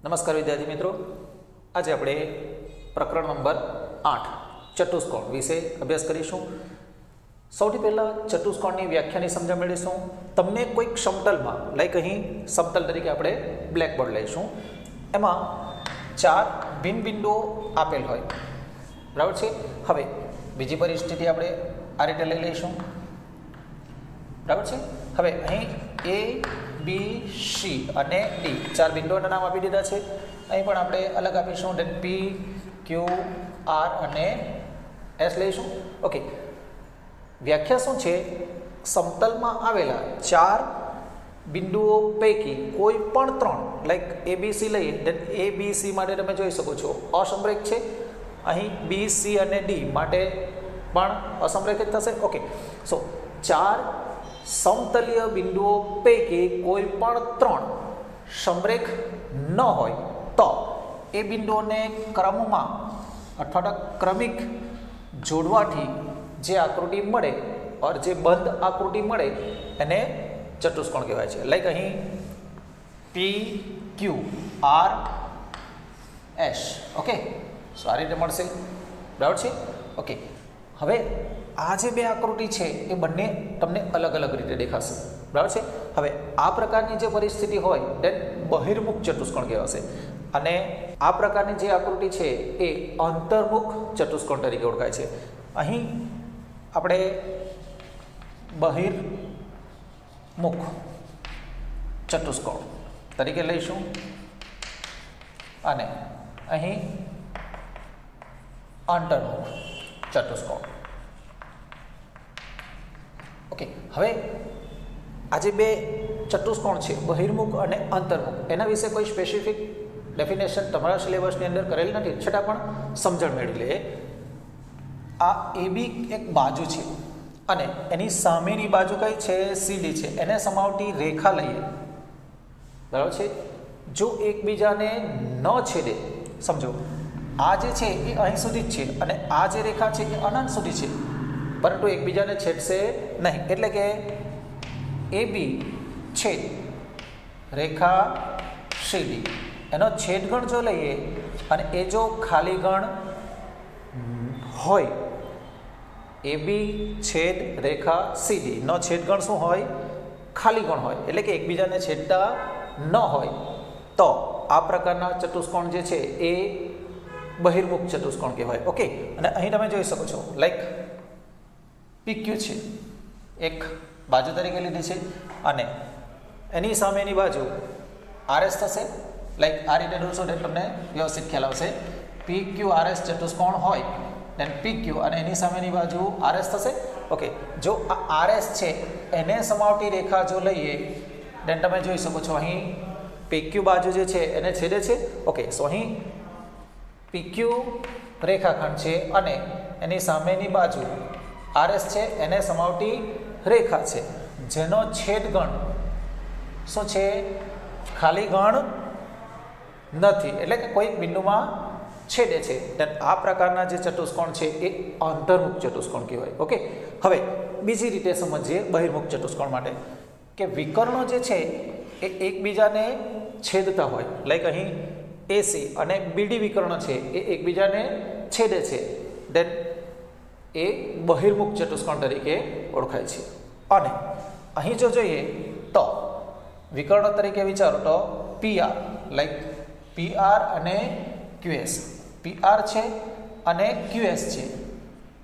નમસ્કાર વિદ્યાર્થી મિત્રો, આજે આપણે પ્રકરણ નંબર 8 ચતુષ્કોણ વિશે અભ્યાસ કરીશું. સૌથી પહેલાં ચતુષ્કોણની વ્યાખ્યાની સમજણ મેળવીશું. તમને કોઈક સમતલમાં લાઈક અહીં સમતલ તરીકે આપણે બ્લેકબોર્ડ લઈશું, એમાં 4 ભિન્ન બિંદુઓ આપેલ હોય, બરાબર છે. હવે બીજી પરિસ્થિતિ આપણે આ રીતે લઈ લઈશું, બરાબર છે. હવે અહીં એ બી સી અને ડી 4 બિંદુઓના નામ આપી દીધા છે. અહીં પણ આપણે અલગ આપીશું, દેન પી ક્યુ આર અને એસ લઈશું. ઓકે, વ્યાખ્યા શું છે? સમતલમાં આવેલા 4 બિંદુઓ પૈકી કોઈ પણ 3 લાઈક એબીસી લઈએ, દેન એબીસી માટે તમે જોઈ શકો છો અસમરેખ છે. અહીં બી સી અને ડી માટે પણ અસમરેખિત થશે. ઓકે, સો 4 સમતલીય બિંદુઓ પૈકી કોઈ પણ 3 સમરેખ ન હોય તો એ બિંદુઓને ક્રમમાં અથવા તો ક્રમિક જોડવાથી જે આકૃતિ મળે ઓર જે બંધ આકૃતિ મળે એને ચતુષ્કોણ કહેવાય છે. લાઈક અહીં પી ક્યુ આર એસ. ઓકે, સો આ રીતે મળશે, બરાબર છે. ઓકે, હવે આ જે બે આકૃતિ છે એ બંને તમને અલગ અલગ રીતે દેખાશે, બરાબર છે. હવે આ પ્રકારની જે પરિસ્થિતિ હોય તેને બહિર્મુખ ચતુષ્કોણ કહેવાશે, અને આ પ્રકારની જે આકૃતિ છે એ અંતર્મુખ ચતુષ્કોણ તરીકે ઓળખાય છે. અહીં આપણે બહિર્મુખ ચતુષ્કોણ તરીકે લઈશું અને અહીં અંતર્મુખ ચતુષ્કોણ. ઓકે, હવે આ જે બે ચતુષ્કોણ છે બહિર્મુખ અને અંતર્મુખ, એના વિશે કોઈ સ્પેસિફિક ડેફિનેશન તમારા સિલેબસની અંદર કરેલ નથી, છતાં પણ સમજણ મેળવી લઈએ. આ એબી એક બાજુ છે અને એની સામેની બાજુ કઈ છે? સીડી છે. એને સમાવતી રેખા લઈએ, બરાબર છે. જો એકબીજાને ન છેદે, સમજો આ જે છે એ અહીં સુધી જ છે અને આ જે રેખા છે એ અનંત સુધી છે, પરંતુ એકબીજાને છેદશે નહીં, એટલે કે એ બી છેદ રેખા સીડી, એનો છેદગણ જો લઈએ અને એ જો ખાલી ગણ હોય, એ બી છેદ રેખા સીડી નો છેદગણ શું હોય? ખાલી ગણ હોય, એટલે કે એકબીજાને છેદતા ન હોય, તો આ પ્રકારના ચતુષ્કોણ જે છે એ બહિર્મુખ ચતુષ્કોણ કહેવાય. ઓકે, અને અહીં તમે જોઈ શકો છો લાઈક પીક્યુ છે, એક બાજુ તરીકે લીધી છે અને એની સામેની બાજુ આરએસ થશે. લાઈક આ રીતે દોરશો એટલે તમને વ્યવસ્થિત ખ્યાલ આવશે. પી ક્યુ આરએસ ચતુષ્કોણ હોય, દેન પી ક્યુ અને એની સામેની બાજુ આરએસ થશે. ઓકે, જો આ આરએસ છે એને સમાવતી રેખા જો લઈએ, દેન તમે જોઈ શકો છો અહીં પી ક્યુ બાજુ જે છે એને છેદે છે. ઓકે, સો અહીં પી ક્યુ રેખાખંડ છે અને એની સામેની બાજુ આરએસ છે, એને સમાવતી રેખા છે, જેનો છેદગણ શું છે? ખાલી ગણ નથી, એટલે કે કોઈક બિંદુમાં છેદે છે. આ પ્રકારના જે ચતુષ્કોણ છે એ અંતર્મુખ ચતુષ્કોણ કહેવાય. ઓકે, હવે બીજી રીતે સમજીએ બહિર્મુખ ચતુષ્કોણ માટે, કે વિકર્ણો જે છે એ એકબીજાને છેદતા હોય, લાઈક અહીં એસી અને બીડી વિકર્ણ છે એ એકબીજાને છેદે છે, દેન એ બહિર્મુખ ચતુષ્કોણ તરીકે ઓળખાય છે. અને અહીં જો જોઈએ તો વિકર્ણ તરીકે વિચારો તો પીઆર, લાઈક પીઆર અને ક્યુએસ, પીઆર છે અને ક્યુએસ છે,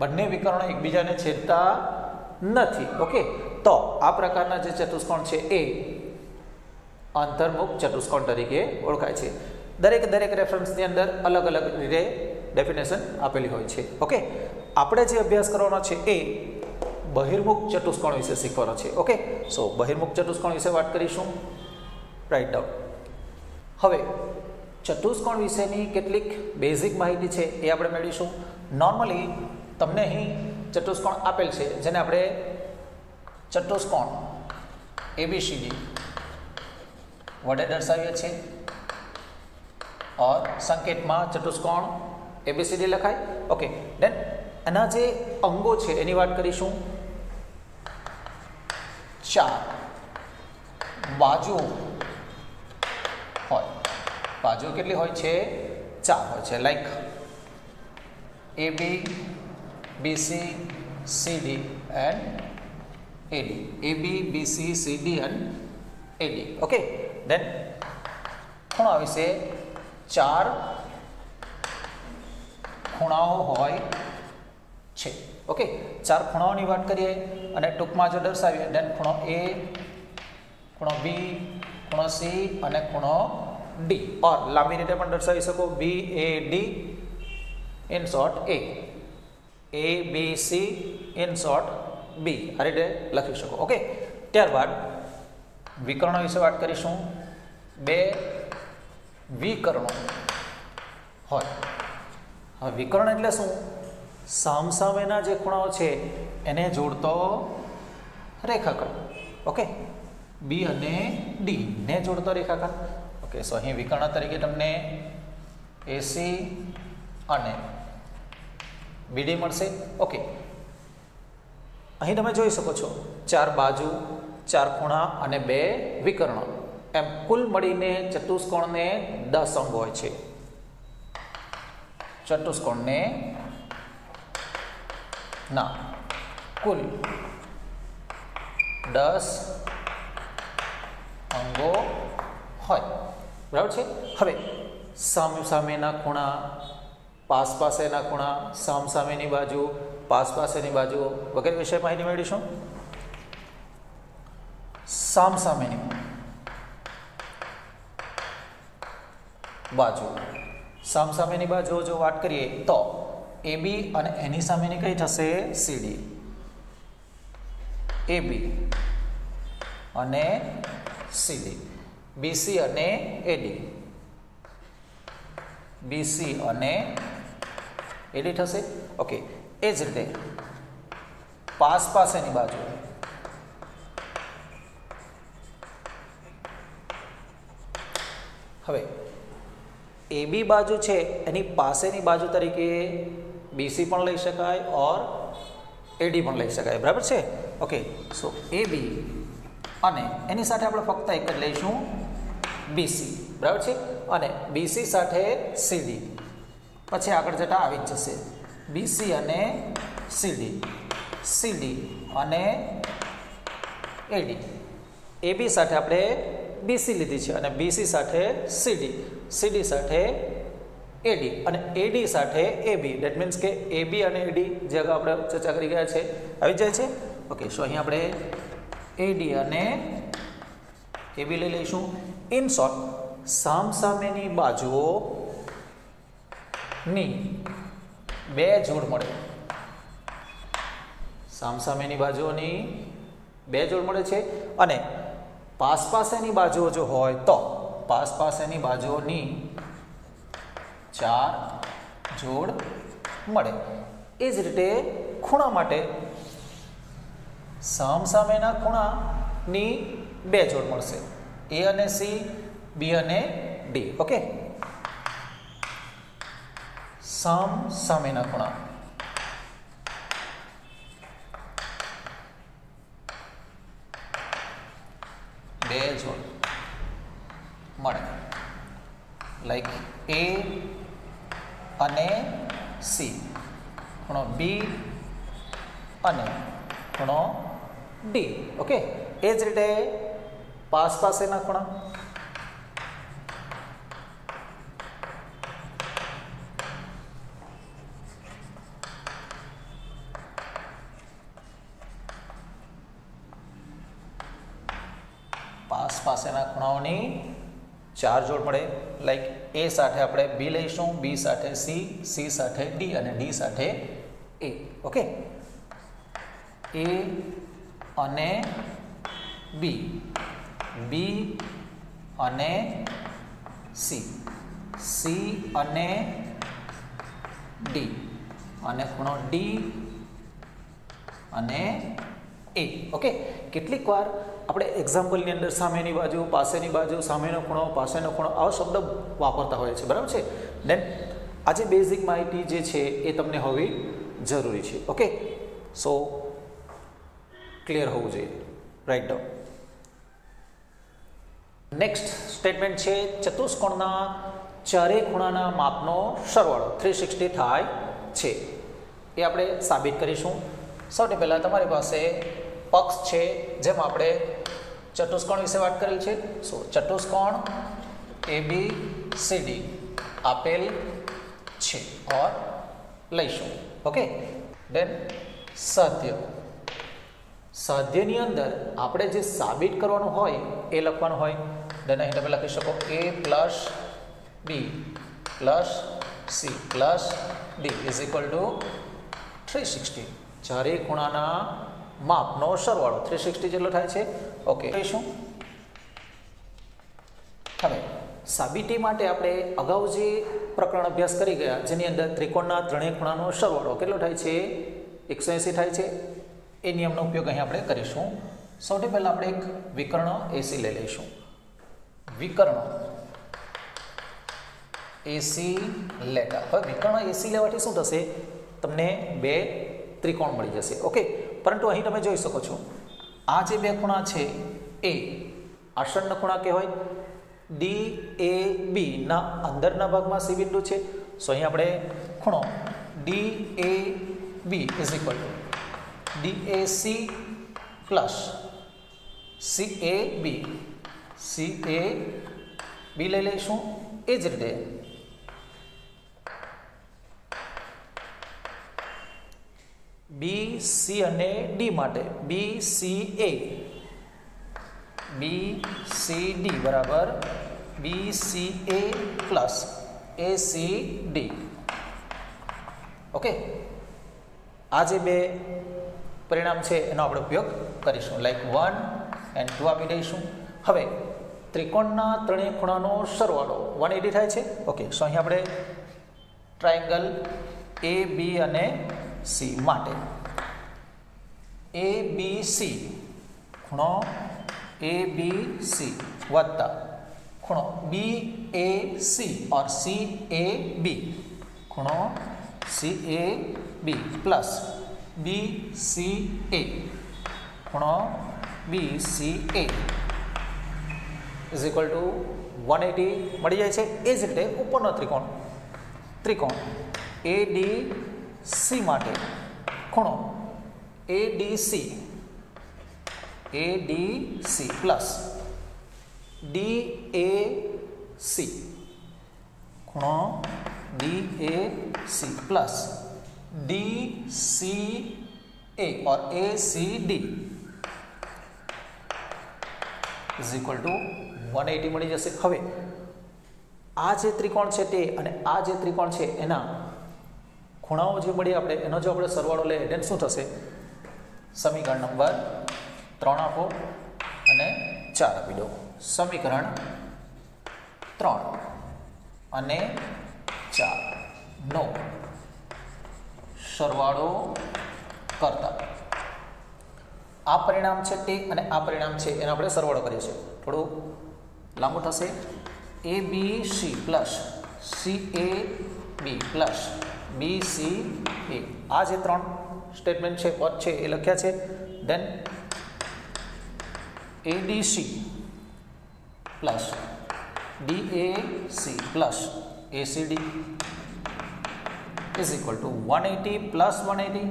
બંને વિકર્ણો એકબીજાને છેદતા નથી. ઓકે, તો આ પ્રકારના જે ચતુષ્કોણ છે એ અંતર્મુખ ચતુષ્કોણ તરીકે ઓળખાય છે. દરેક રેફરન્સની અંદર અલગ અલગ રીતે ડેફિનેશન આપેલી હોય છે. ઓકે, આપણે જે અભ્યાસ કરવાનો છે એ બહિર્મુખ ચતુષ્કોણ વિશે શીખવાનો છે. ઓકે, સો બહિર્મુખ ચતુષ્કોણ વિશે વાત કરીશું. Right down. હવે ચતુષ્કોણ વિશેની કેટલીક બેઝિક માહિતી છે એ આપણે મેળવીશું. નોર્મલી તમને અહીં ચતુષ્કોણ આપેલ છે, જેને આપણે ચતુષ્કોણ એબીસીડી વડે દર્શાવીએ છીએ, और संकेतમાં ચતુષ્કોણ એબીસીડી લખાય. ઓકે, દેન એના જે અંગો છે એની વાત કરીશું. 4 બાજુ હોય, બાજુઓ કેટલી હોય છે? 4 હોય છે. Like AB, BC, CD and AD. AB, BC, CD and AD. Okay. Then ખૂણા વિશે 4 ખૂણાઓ હોય છે. ઓકે, 4 ખૂણાઓની વાત કરીએ અને ટૂંકમાં જો દર્શાવીએ દેન ખૂણો A, ખૂણો B, ખૂણો C અને ખૂણો D. ઓર લાંબી રીતે પણ દર્શાવી શકો BAD in short A, ABC in short B. આ રીતે લખી શકો. ઓકે, ત્યારબાદ વિકર્ણો વિશે વાત કરીશું. 2 વિકર્ણો હોય. હવે વિકર્ણ એટલે શું? સામસામેના જે ખૂણાઓ છે એને જોડતો રેખાખંડ. ઓકે, B અને D ને જોડતો રેખાખંડ. ઓકે, સો અહીં વિકર્ણ તરીકે તમને AC અને BD મળશે. ઓકે, અહીં તમે જોઈ શકો છો 4 બાજુ, 4 ખૂણા અને 2 વિકર્ણ, એમ કુલ મળીને ચતુષ્કોણને 10 અંગ હોય છે. ચતુષ્કોણને ના કુલ 10 અંગો હોય. બરાબર છે. હવે સામેના ખૂણા, પાસેના ખૂણા, સામેની બાજુ, પાસેની બાજુ વગેરે વિશે માહિતી મેળવીશું. સામેની બાજુ, સામેની બાજુ જો વાત કરીએ તો AB અને એની સામેની કઈ થશે? CD. AB અને CD. BC અને AD. BC અને AD થશે. ઓકે, એ જ રીતે પાસેની બાજુ, હવે AB બાજુ છે એની પાસેની બાજુ તરીકે BC પણ લઈ શકાય ઓર AD પણ લઈ શકાય. બરાબર છે. ઓકે, સો AB અને એની સાથે આપણે ફક્ત એક જ લઈશું BC. બરાબર છે. અને BC સાથે CD, પછી આગળ જતા આવી જ જશે BC અને CD, CD અને AD. AB સાથે આપણે BC લીધી છે અને BC સાથે CD, CD સાથે AD અને AD સાથે AB. દેટ મીન્સ કે AB અને AD જે આગળ આપણે ચર્ચા કરી ગયા છે આવી જાય છે. ઓકે, સો અહીં આપણે AD અને AB લઈ લઈશું. ઇન શોર્ટ, સામેની બાજુઓની 2 જોડ મળે. સામેની બાજુઓની 2 જોડ મળે છે અને પાસેની બાજુઓ જો હોય તો પાસેની બાજુઓની 4 જોડ મળે. એ જ રીતે ખૂણા માટે સામેના ખૂણાની 2 જોડ મળશે. A અને C, B અને D. ઓકે, સામેના ખૂણા બે જોડ મળે. લાઈક A અને C, ખૂણો B અને ખૂણો D. ઓકે, એ જ રીતે પાસેના ખૂણા પાસેના ખૂણાઓની 4 જોડ મળે. લાઈક A સાથે આપણે B લઈશું, B સાથે C, C સાથે D અને D સાથે A. ઓકે, A અને B, B અને C, C અને D અને ખૂણો D અને A. ઓકે, કેટલીક વાર આપણે એક્ઝામ્પલની અંદર સામેની બાજુ, પાસેની બાજુ, સામેનો ખૂણો, પાસેનો ખૂણો આવો શબ્દ વાપરતા હોય છે. બરાબર છે. દેન આજે બેઝિક માહિતી જે છે એ તમને હોવી જરૂરી છે. ઓકે, સો ક્લિયર હોવું જોઈએ. Write down. નેક્સ્ટ સ્ટેટમેન્ટ છે ચતુષ્કોણના ચારે ખૂણાના માપનો સરવાળો 360 થાય છે એ આપણે સાબિત કરીશું. સૌથી પહેલાં તમારી પાસે પક્ષ છે જેમાં આપણે ચતુષ્કોણ વિશે વાત કરેલ છે. સો ચતુષ્કોણ ABCD આપેલ છે ઓર લઈશું. ઓકે, દેન સાધ્યની અંદર આપણે જે સાબિત કરવાનું હોય એ લખવાનું હોય. દેન અહીં તમે લખી શકો A plus B plus C plus D is equal to 360. ચારે ખૂણાના માપનો સરવાળો 360 જેટલો થાય છે. ઓકે, શું હવે સાબિતી માટે આપણે અગાઉ જે પ્રકરણ અભ્યાસ કરી ગયા જેની અંદર ત્રિકોણના ત્રણેય ખૂણાનો સરવાળો કેટલો થાય છે 180 થાય છે એ નિયમનો ઉપયોગ અહીં આપણે કરીશું. સૌથી પહેલાં આપણે એક વિકર્ણ AC લઈ લઈશું. વિકર્ણ AC લેતા. હવે વિકર્ણ AC લેવાથી શું થશે, તમને બે ત્રિકોણ મળી જશે. ઓકે, પરંતુ અહીં તમે જોઈ શકો છો આ જે બે ખૂણા છે એ આસન્ન ખૂણા કહેવાય. DAB ના અંદરના ભાગમાં C બિંદુ છે. સો અહીં આપણે ખૂણો DAB is equal to DAC plus CAB લઈ લઈશું. એ જ રીતે BC અને D માટે BCD બરાબર BCA પ્લસ ACD. ઓકે, આ જે બે પરિણામ છે એનો આપણે ઉપયોગ કરીશું. લાઈક 1 and 2 આપી દઈશું. હવે ત્રિકોણના ત્રણેય ખૂણાનો સરવાળો 180 થાય છે. ઓકે, સો અહીં આપણે ટ્રાયેંગલ AB અને C માટે ABC ખૂણો ABC વત્તા ખૂણો BAC ઓર CAB ખૂણો CAB પ્લસ BCA ખૂણો BCA ઇઝ ઇક્વલ ટુ 180 મળી જાય છે. એ જ રીતે ઉપરનો ત્રિકોણ ADC માટે ખૂણો ADC પ્લસ DAC ખૂણો DAC પ્લસ DCA और ACD ઇઝ ઇક્વલ ટુ 180 મળી જશે. હવે આ જે ત્રિકોણ છે તે અને આ જે ત્રિકોણ છે એના ખૂણાઓ જે મળી આપણે એનો જો આપણે સરવાળો લઈએ then શું થશે, સમીકરણ નંબર 3 આપો અને 4 આપી દો. સમીકરણ 3 અને 4 નો સરવાળો કરતા આ પરિણામ છે તે અને આ પરિણામ છે એનો આપણે સરવાળો કરીએ છીએ. થોડું લાંબુ થશે. ABC plus CAB plus BCA આ જે ત્રણ સ્ટેટમેન્ટ છે પદ છે એ લખ્યા છે. દેન ADC plus DAC plus ACD is equal to 180 plus 180.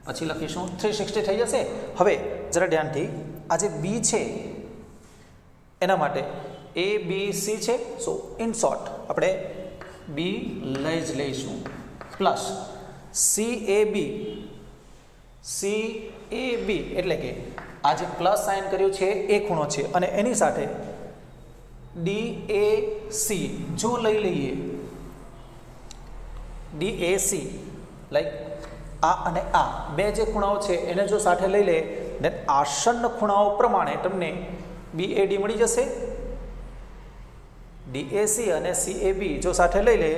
પછી લખીશું 360 થઈ જશે. હવે જરા ધ્યાનથી આ જે B છે એના માટે ABC છે. સો ઇન શોર્ટ આપણે B લઈ જ લઈશું પ્લસ CAB એટલે કે આ જે પ્લસ સાઇન કર્યું છે એ ખૂણો છે અને એની સાથે DAC જો લઈ લઈએ DAC લાઈક આ અને આ બે જે ખૂણાઓ છે એને જો સાથે લઈ લે then આસન્ન ખૂણાઓ પ્રમાણે તમને BAD મળી જશે. DAC અને CAB જો સાથે લઈ લે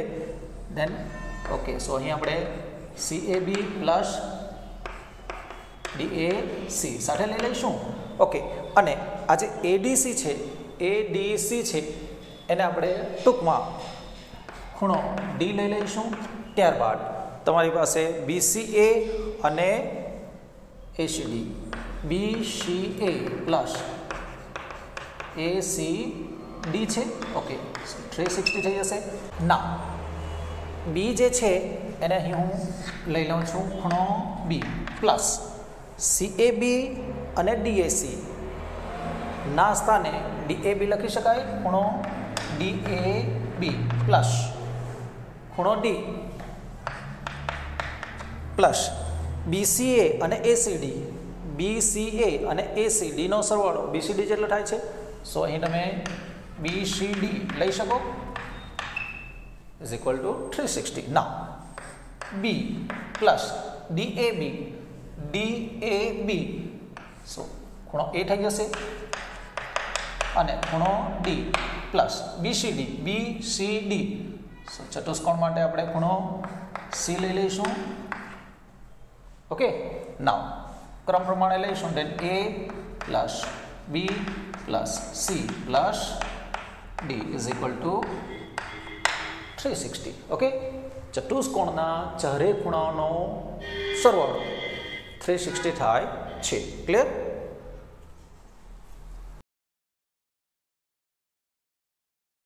then ઓકે, સો અહીં આપણે CAB પ્લસ DAC સાથે લઈ લઈશું. ઓકે, અને આ જે ADC છે એને આપણે ટૂંકમાં ખૂણો D લઈ લઈશું. ત્યારબાદ તમારી પાસે BCA અને ACD BCA પ્લસ ACD છે ઓકે 360 થઈ જશે ના બી જે છે એને અહીં હું લઈ લઉં છું ખૂણો બી પ્લસ CAB અને DAC ના સ્થાને DAB લખી શકાય ખૂણો DAB પ્લસ ખૂણો D પ્લસ BCA અને ACD BCA અને ACD નો સરવાળો BCD જેટલો થાય છે સો અહીં તમે BCD લઈ શકો is equal to 360 now B plus DAB so ખૂણો A થઈ જશે અને ખૂણો D પ્લસ BCD સો ચતુષ્કોણ માટે આપણે ખૂણો C લઈ લઈશું ઓકે નાવ ક્રમ પ્રમાણે લઈશું then A plus B plus C plus D is equal to 360 okay ચતુષ્કોણના ચારે ખૂણાનો સરવાળો 360 થાય છે ક્લિયર